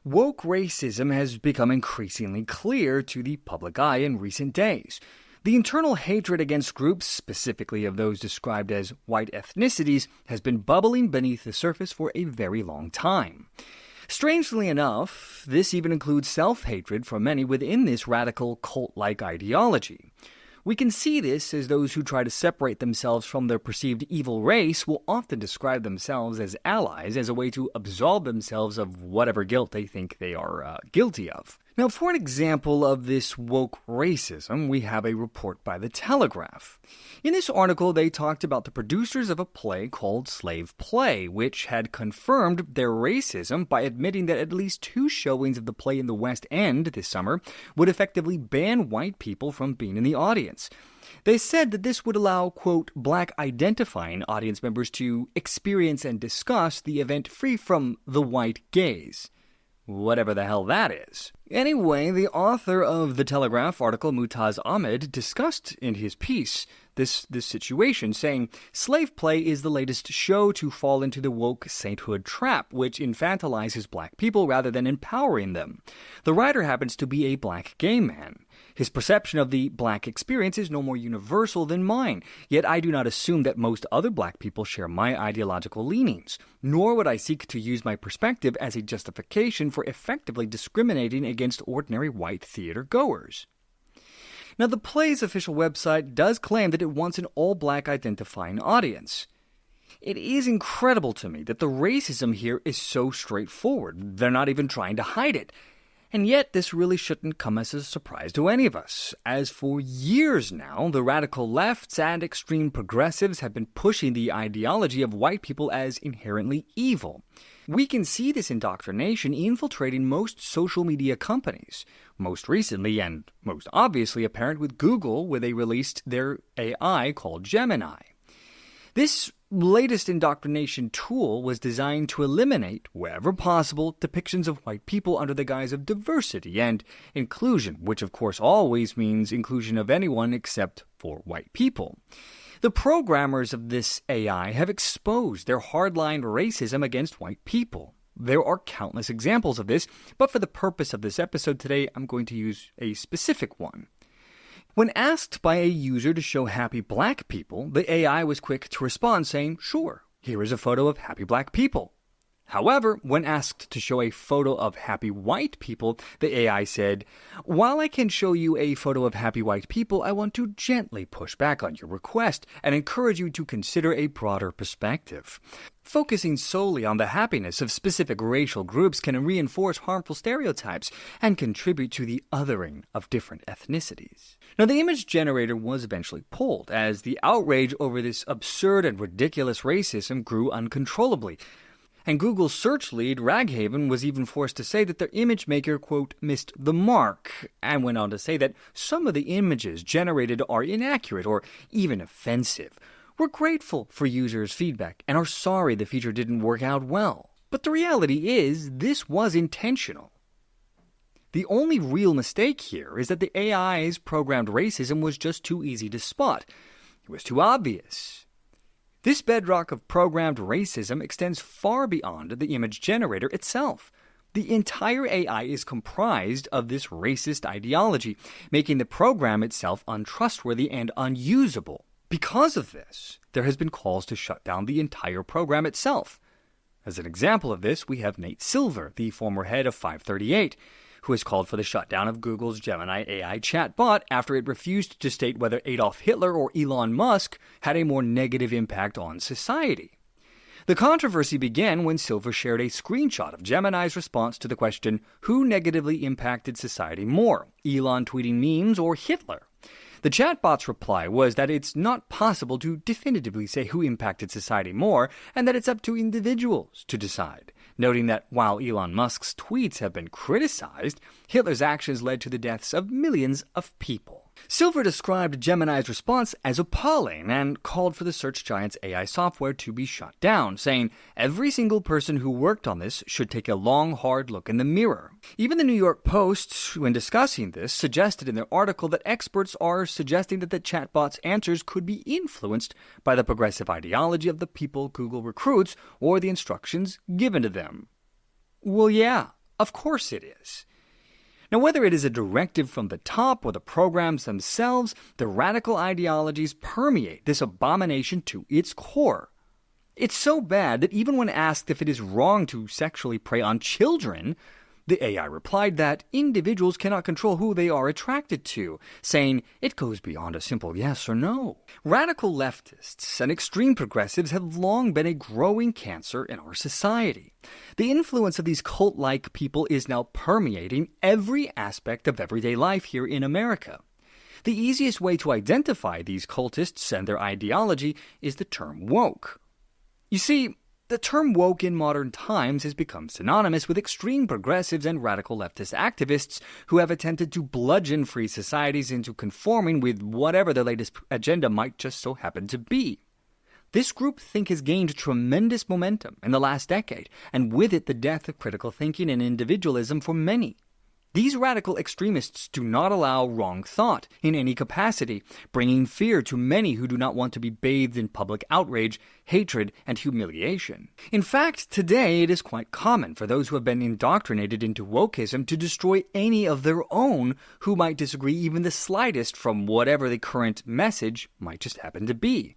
Woke racism has become increasingly clear to the public eye in recent days. The internal hatred against groups, specifically of those described as white ethnicities, has been bubbling beneath the surface for a very long time. Strangely enough, this even includes self-hatred for many within this radical cult-like ideology. We can see this as those who try to separate themselves from their perceived evil race will often describe themselves as allies as a way to absolve themselves of whatever guilt they think they are guilty of. Now, for an example of this woke racism, we have a report by The Telegraph. In this article, they talked about the producers of a play called Slave Play, which had confirmed their racism by admitting that at least 2 showings of the play in the West End this summer would effectively ban white people from being in the audience. They said that this would allow, quote, black-identifying audience members to experience and discuss the event free from the white gaze. Whatever the hell that is. Anyway, the author of the Telegraph article, Mutaz Ahmed, discussed in his piece this situation, saying, Slave Play is the latest show to fall into the woke sainthood trap, which infantilizes black people rather than empowering them. The writer happens to be a black gay man. His perception of the black experience is no more universal than mine, yet I do not assume that most other black people share my ideological leanings, nor would I seek to use my perspective as a justification for effectively discriminating against ordinary white theater goers. Now, the play's official website does claim that it wants an all-black identifying audience. It is incredible to me that the racism here is so straightforward. They're not even trying to hide it. And yet, this really shouldn't come as a surprise to any of us, as for years now, the radical lefts and extreme progressives have been pushing the ideology of white people as inherently evil. We can see this indoctrination infiltrating most social media companies, most recently and most obviously apparent with Google, where they released their AI called Gemini. This latest indoctrination tool was designed to eliminate, wherever possible, depictions of white people under the guise of diversity and inclusion, which of course always means inclusion of anyone except for white people. The programmers of this AI have exposed their hardline racism against white people. There are countless examples of this, but for the purpose of this episode today, I'm going to use a specific one. When asked by a user to show happy black people, the AI was quick to respond saying, sure, here is a photo of happy black people. However, when asked to show a photo of happy white people, the AI said, while I can show you a photo of happy white people, I want to gently push back on your request and encourage you to consider a broader perspective. Focusing solely on the happiness of specific racial groups can reinforce harmful stereotypes and contribute to the othering of different ethnicities. Now, the image generator was eventually pulled as the outrage over this absurd and ridiculous racism grew uncontrollably. And Google's search lead, Raghaven, was even forced to say that their image maker, quote, missed the mark, and went on to say that some of the images generated are inaccurate or even offensive. We're grateful for users' feedback and are sorry the feature didn't work out well. But the reality is, this was intentional. The only real mistake here is that the AI's programmed racism was just too easy to spot. It was too obvious. This bedrock of programmed racism extends far beyond the image generator itself. The entire AI is comprised of this racist ideology, making the program itself untrustworthy and unusable. Because of this, there has been calls to shut down the entire program itself. As an example of this, we have Nate Silver, the former head of 538, who has called for the shutdown of Google's Gemini AI chatbot after it refused to state whether Adolf Hitler or Elon Musk had a more negative impact on society. The controversy began when Silver shared a screenshot of Gemini's response to the question, who negatively impacted society more, Elon tweeting memes or Hitler? The chatbot's reply was that it's not possible to definitively say who impacted society more, and that it's up to individuals to decide, noting that while Elon Musk's tweets have been criticized, Hitler's actions led to the deaths of millions of people. Silver described Gemini's response as appalling and called for the search giant's AI software to be shut down, saying every single person who worked on this should take a long, hard look in the mirror. Even the New York Post, when discussing this, suggested in their article that experts are suggesting that the chatbot's answers could be influenced by the progressive ideology of the people Google recruits or the instructions given to them. Well, yeah, Of course it is. Now, whether it is a directive from the top or the programs themselves, the radical ideologies permeate this abomination to its core. It's so bad that even when asked if it is wrong to sexually prey on children, the AI replied that individuals cannot control who they are attracted to, saying it goes beyond a simple yes or no. Radical leftists and extreme progressives have long been a growing cancer in our society. The influence of these cult-like people is now permeating every aspect of everyday life here in America. The easiest way to identify these cultists and their ideology is the term woke. You see, the term woke in modern times has become synonymous with extreme progressives and radical leftist activists who have attempted to bludgeon free societies into conforming with whatever their latest agenda might just so happen to be. This groupthink has gained tremendous momentum in the last decade, and with it the death of critical thinking and individualism for many. These radical extremists do not allow wrong thought in any capacity, bringing fear to many who do not want to be bathed in public outrage, hatred, and humiliation. In fact, today it is quite common for those who have been indoctrinated into wokeism to destroy any of their own who might disagree even the slightest from whatever the current message might just happen to be.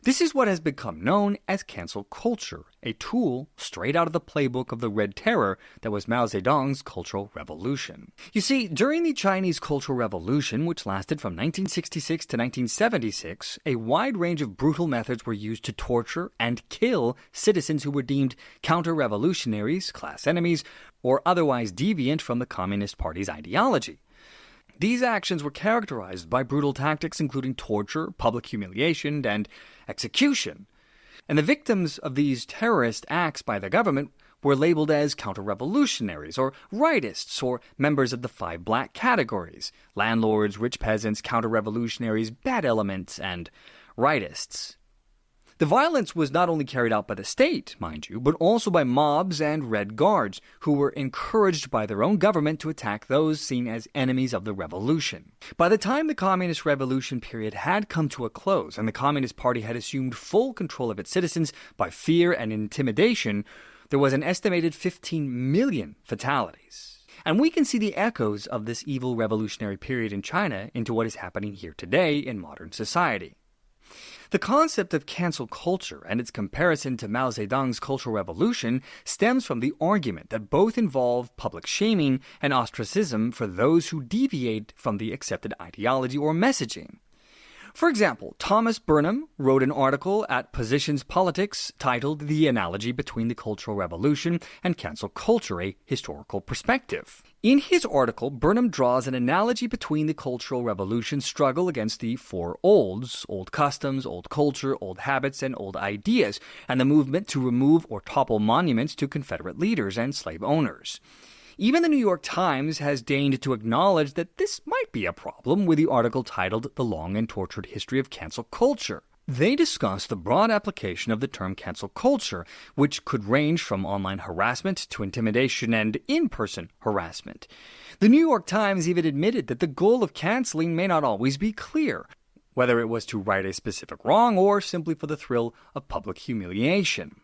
This is what has become known as cancel culture, a tool straight out of the playbook of the Red Terror that was Mao Zedong's Cultural Revolution. You see, during the Chinese Cultural Revolution, which lasted from 1966 to 1976, a wide range of brutal methods were used to torture and kill citizens who were deemed counter-revolutionaries, class enemies, or otherwise deviant from the Communist Party's ideology. These actions were characterized by brutal tactics including torture, public humiliation, and execution. And the victims of these terrorist acts by the government were labeled as counter-revolutionaries, or rightists, or members of the 5 black categories: landlords, rich peasants, counter-revolutionaries, bad elements, and rightists. The violence was not only carried out by the state, mind you, but also by mobs and Red Guards, who were encouraged by their own government to attack those seen as enemies of the revolution. By the time the Communist Revolution period had come to a close and the Communist Party had assumed full control of its citizens by fear and intimidation, there was an estimated 15 million fatalities. And we can see the echoes of this evil revolutionary period in China into what is happening here today in modern society. The concept of cancel culture and its comparison to Mao Zedong's Cultural Revolution stems from the argument that both involve public shaming and ostracism for those who deviate from the accepted ideology or messaging. For example, Thomas Burnham wrote an article at Positions Politics titled "The Analogy Between the Cultural Revolution and Cancel Culture, a Historical Perspective." In his article, Burnham draws an analogy between the Cultural Revolution's struggle against the 4 olds: old customs, old culture, old habits, and old ideas, and the movement to remove or topple monuments to Confederate leaders and slave owners. Even the New York Times has deigned to acknowledge that this might be a problem with the article titled "The Long and Tortured History of Cancel Culture." They discuss the broad application of the term cancel culture, which could range from online harassment to intimidation and in-person harassment. The New York Times even admitted that the goal of canceling may not always be clear, whether it was to right a specific wrong or simply for the thrill of public humiliation.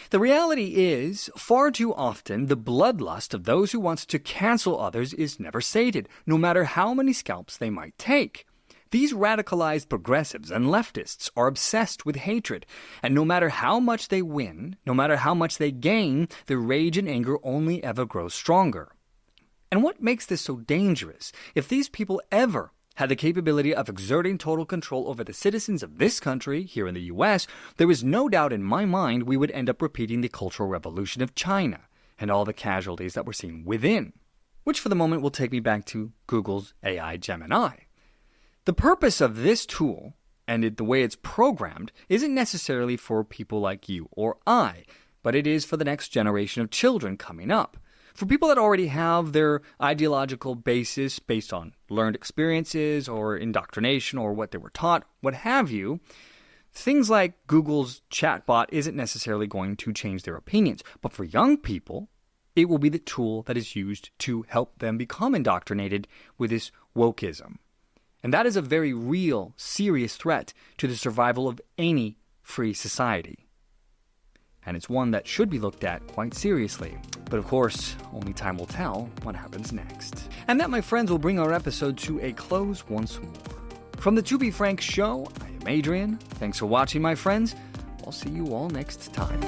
The reality is, far too often, the bloodlust of those who want to cancel others is never sated, no matter how many scalps they might take. These radicalized progressives and leftists are obsessed with hatred, and no matter how much they win, no matter how much they gain, their rage and anger only ever grows stronger. And what makes this so dangerous? If these people ever had the capability of exerting total control over the citizens of this country, here in the U.S., there is no doubt in my mind we would end up repeating the Cultural Revolution of China and all the casualties that were seen within. Which for the moment will take me back to Google's AI Gemini. The purpose of this tool, and the way it's programmed, isn't necessarily for people like you or I, but it is for the next generation of children coming up. For people that already have their ideological basis based on learned experiences or indoctrination or what they were taught, what have you, things like Google's chatbot isn't necessarily going to change their opinions. But for young people, it will be the tool that is used to help them become indoctrinated with this wokeism. And that is a very real, serious threat to the survival of any free society. and it's one that should be looked at quite seriously. But of course, only time will tell what happens next. And that, my friends, will bring our episode to a close once more. From the To Be Frank show, I am Adrian. Thanks for watching, my friends. I'll see you all next time.